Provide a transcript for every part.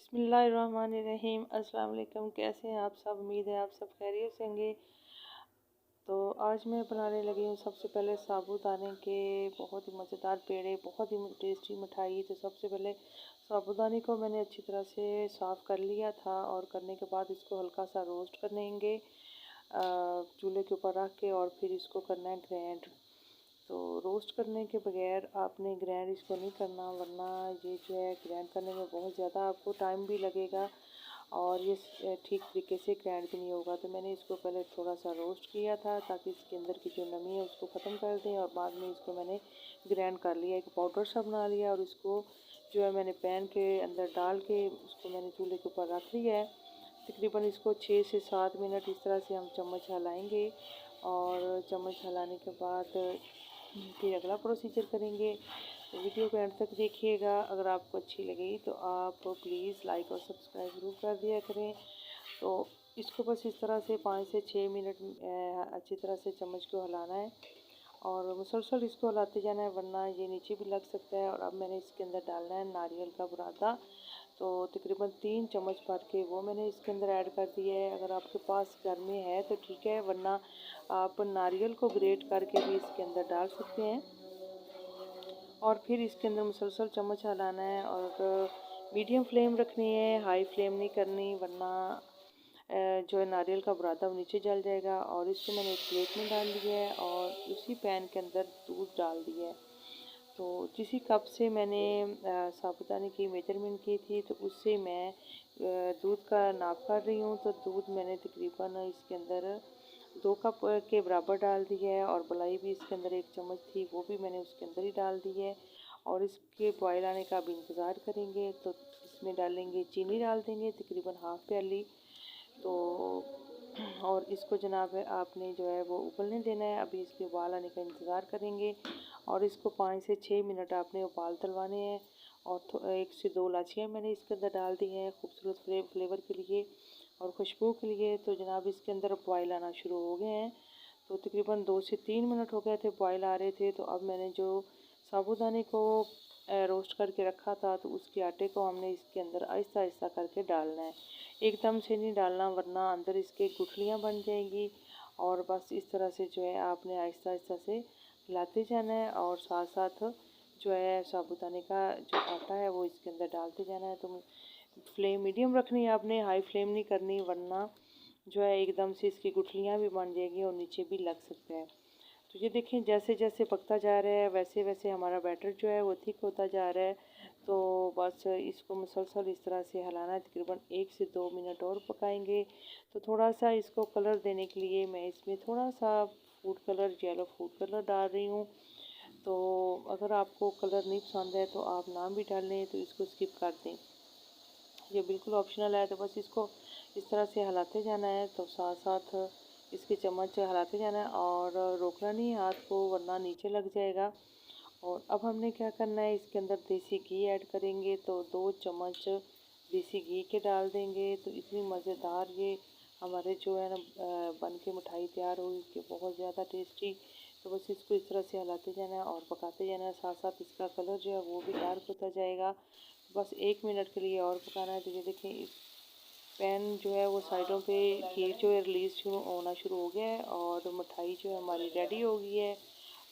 बिस्मिल्लाहिर्रहमानिर्रहीम। अस्सलाम वालेकुम। कैसे हैं आप सब? उम्मीद है आप सब खैरियत से होंगे। तो आज मैं बनाने लगी हूँ सबसे पहले साबूदाने के बहुत ही मज़ेदार पेड़े, बहुत ही टेस्टी मिठाई। तो सबसे पहले साबूदाने को मैंने अच्छी तरह से साफ़ कर लिया था और करने के बाद इसको हल्का सा रोस्ट करेंगे चूल्हे के ऊपर रख के, और फिर इसको करना है ग्राइंड। तो रोस्ट करने के बगैर आपने ग्राइंड इसको नहीं करना, वरना ये जो है ग्राइंड करने में बहुत ज़्यादा आपको टाइम भी लगेगा और ये ठीक तरीके से ग्राइंड भी नहीं होगा। तो मैंने इसको पहले थोड़ा सा रोस्ट किया था ताकि इसके अंदर की जो नमी है उसको ख़त्म कर दें, और बाद में इसको मैंने ग्राइंड कर लिया, एक पाउडर सा बना लिया। और इसको जो है मैंने पैन के अंदर डाल के उसको मैंने चूल्हे के ऊपर रख लिया है। तकरीबन इसको 6 से 7 मिनट इस तरह से हम चम्मच हिलाएंगे, और चम्मच हिलाने के बाद फिर अगला प्रोसीजर करेंगे। तो वीडियो को एंड तक देखिएगा। अगर आपको अच्छी लगी तो आप प्लीज़ लाइक और सब्सक्राइब ज़रूर कर दिया करें। तो इसको बस इस तरह से 5 से 6 मिनट अच्छी तरह से चम्मच को हिलाना है और मुसलसल इसको हिलाते जाना है, वरना ये नीचे भी लग सकता है। और अब मैंने इसके अंदर डालना है नारियल का बुरादा। तो तकरीबन 3 चम्मच भर के वो मैंने इसके अंदर ऐड कर दिया है। अगर आपके पास घर में है तो ठीक है, वरना आप नारियल को ग्रेट करके भी इसके अंदर डाल सकते हैं। और फिर इसके अंदर मुसलसल चम्मच हिलाना है, और मीडियम फ्लेम रखनी है, हाई फ्लेम नहीं करनी, वरना जो है नारियल का बुरादा वो नीचे जल जाएगा। और इसको मैंने एक प्लेट में डाल दिया है और उसी पैन के अंदर दूध डाल दिया है। तो जिस कप से मैंने साबूदाने की मेजरमेंट की थी, तो उससे मैं दूध का नाप कर रही हूँ। तो दूध मैंने तकरीबन इसके अंदर 2 कप के बराबर डाल दी है, और मलाई भी इसके अंदर 1 चम्मच थी, वो भी मैंने उसके अंदर ही डाल दी है। और इसके बॉयल आने का अब इंतज़ार करेंगे। तो इसमें डालेंगे, चीनी डाल देंगे तकरीबन हाफ़ प्याली। तो और इसको जनाब है आपने जो है वो उबलने देना है। अभी इसके उबाल आने का इंतज़ार करेंगे, और इसको 5 से 6 मिनट आपने उबाल दिलवाने हैं। और 1 से 2 इलायचियाँ मैंने इसके अंदर डाल दी हैं खूबसूरत फ्लेवर के लिए और खुशबू के लिए। तो जनाब इसके अंदर बॉयल आना शुरू हो गए हैं। तो तकरीबन 2 से 3 मिनट हो गए थे बॉयल आ रहे थे। तो अब मैंने जो साबूदाने को रोस्ट करके रखा था, तो उसके आटे को हमने इसके अंदर आहिस्ता आहिस्ता करके डालना है। एकदम से नहीं डालना, वरना अंदर इसके गुठलियाँ बन जाएंगी। और बस इस तरह से जो है आपने आहिस्ता आहिस्ता से हिलाते जाना है, और साथ साथ जो है साबूदाने का जो आटा है वो इसके अंदर डालते जाना है। तो फ्लेम मीडियम रखनी है आपने, हाई फ्लेम नहीं करनी, वरना जो है एकदम से इसकी गुठलियाँ भी बन जाएगी और नीचे भी लग सकता है। तो ये देखें, जैसे जैसे पकता जा रहा है वैसे वैसे हमारा बैटर जो है वो थिक होता जा रहा है। तो बस इसको मुसलसल इस तरह से हिलाना है। तकरीबन 1 से 2 मिनट और पकाएंगे। तो थोड़ा सा इसको कलर देने के लिए मैं इसमें थोड़ा सा food colour, yellow food colour डाल रही हूँ। तो अगर आपको कलर नहीं पसंद है तो आप ना भी डाल लें, तो इसको स्किप कर दें, ये बिल्कुल ऑप्शनल है। तो बस इसको इस तरह से हिलाते जाना है। तो साथ साथ इसके चम्मच हिलाते जाना है और रोकना नहीं हाथ को, वरना नीचे लग जाएगा। और अब हमने क्या करना है, इसके अंदर देसी घी ऐड करेंगे। तो 2 चम्मच देसी घी के डाल देंगे। तो इतनी मज़ेदार ये हमारे जो है ना बन के मिठाई तैयार हुई कि बहुत ज़्यादा टेस्टी। तो बस इसको इस तरह से हिलाते जाना है और पकाते जाना है। साथ साथ इसका कलर जो है वो भी डार्क होता जाएगा। बस 1 मिनट के लिए और पकाना है। तो ये देखें, इस पैन जो है वो साइडों पे घी जो है रिलीज़ शुरू होना शुरू हो गया है, और मिठाई जो है हमारी रेडी हो गई है।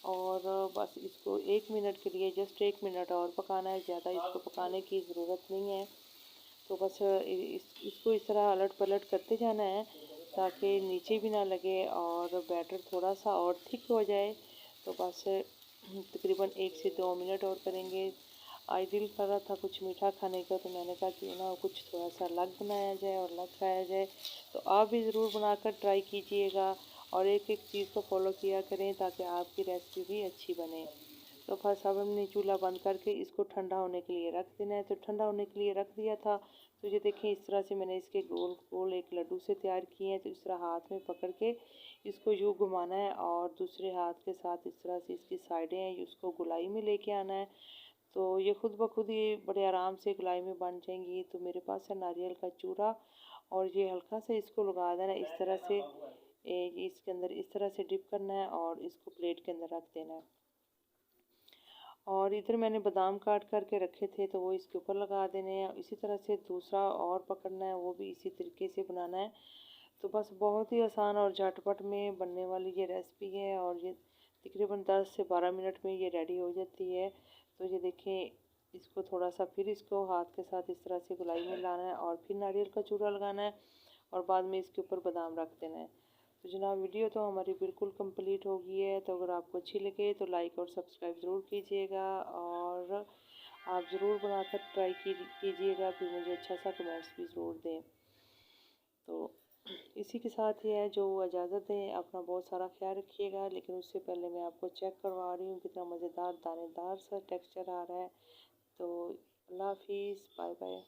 और बस इसको 1 मिनट के लिए, जस्ट 1 मिनट और पकाना है, ज़्यादा इसको पकाने की ज़रूरत नहीं है। तो बस इसको इस तरह अलट पलट करते जाना है ताकि नीचे भी ना लगे और बैटर थोड़ा सा और थिक हो जाए। तो बस तकरीबन 1 से 2 मिनट और करेंगे। आज दिल कर रहा था कुछ मीठा खाने का, तो मैंने कहा क्यों ना कुछ थोड़ा सा अलग बनाया जाए और अलग खाया जाए। तो आप भी ज़रूर बनाकर ट्राई कीजिएगा और एक एक चीज़ को फॉलो किया करें ताकि आपकी रेसिपी भी अच्छी बने। तो बस अब हमने चूल्हा बंद करके इसको ठंडा होने के लिए रख देना है। तो ठंडा होने के लिए रख दिया था। तो ये देखें, इस तरह से मैंने इसके गोल गोल एक लड्डू से तैयार किए हैं। तो इस तरह हाथ में पकड़ के इसको यूँ घुमाना है, और दूसरे हाथ के साथ इस तरह से इसकी साइडें हैं उसको गोलाई में लेके आना है। तो ये खुद ब खुद ये बड़े आराम से गोलाई में बन जाएंगी। तो मेरे पास है नारियल का चूरा, और ये हल्का से इसको लगा देना है इस तरह से, इसके अंदर इस तरह से डिप करना है और इसको प्लेट के अंदर रख देना है। और इधर मैंने बादाम काट करके रखे थे तो वो इसके ऊपर लगा देने हैं। इसी तरह से दूसरा और पकड़ना है, वो भी इसी तरीके से बनाना है। तो बस बहुत ही आसान और झटपट में बनने वाली ये रेसिपी है और ये तकरीबन 10 से 12 मिनट में ये रेडी हो जाती है। तो ये देखें, इसको थोड़ा सा फिर इसको हाथ के साथ इस तरह से गोलाई में लाना है और फिर नारियल का चूरा लगाना है और बाद में इसके ऊपर बादाम रख देना है। तो जनाब वीडियो तो हमारी बिल्कुल कंप्लीट हो गई है। तो अगर आपको अच्छी लगे तो लाइक और सब्सक्राइब ज़रूर कीजिएगा और आप ज़रूर बनाकर ट्राई कीजिएगा, फिर मुझे अच्छा सा कमेंट्स भी ज़रूर दें। तो इसी के साथ ही है जो इजाज़त दें, अपना बहुत सारा ख्याल रखिएगा। लेकिन उससे पहले मैं आपको चेक करवा रही हूँ कितना मज़ेदार दानेदार सा टेक्सचर आ रहा है। तो अल्लाह हाफिज़, बाय बाय।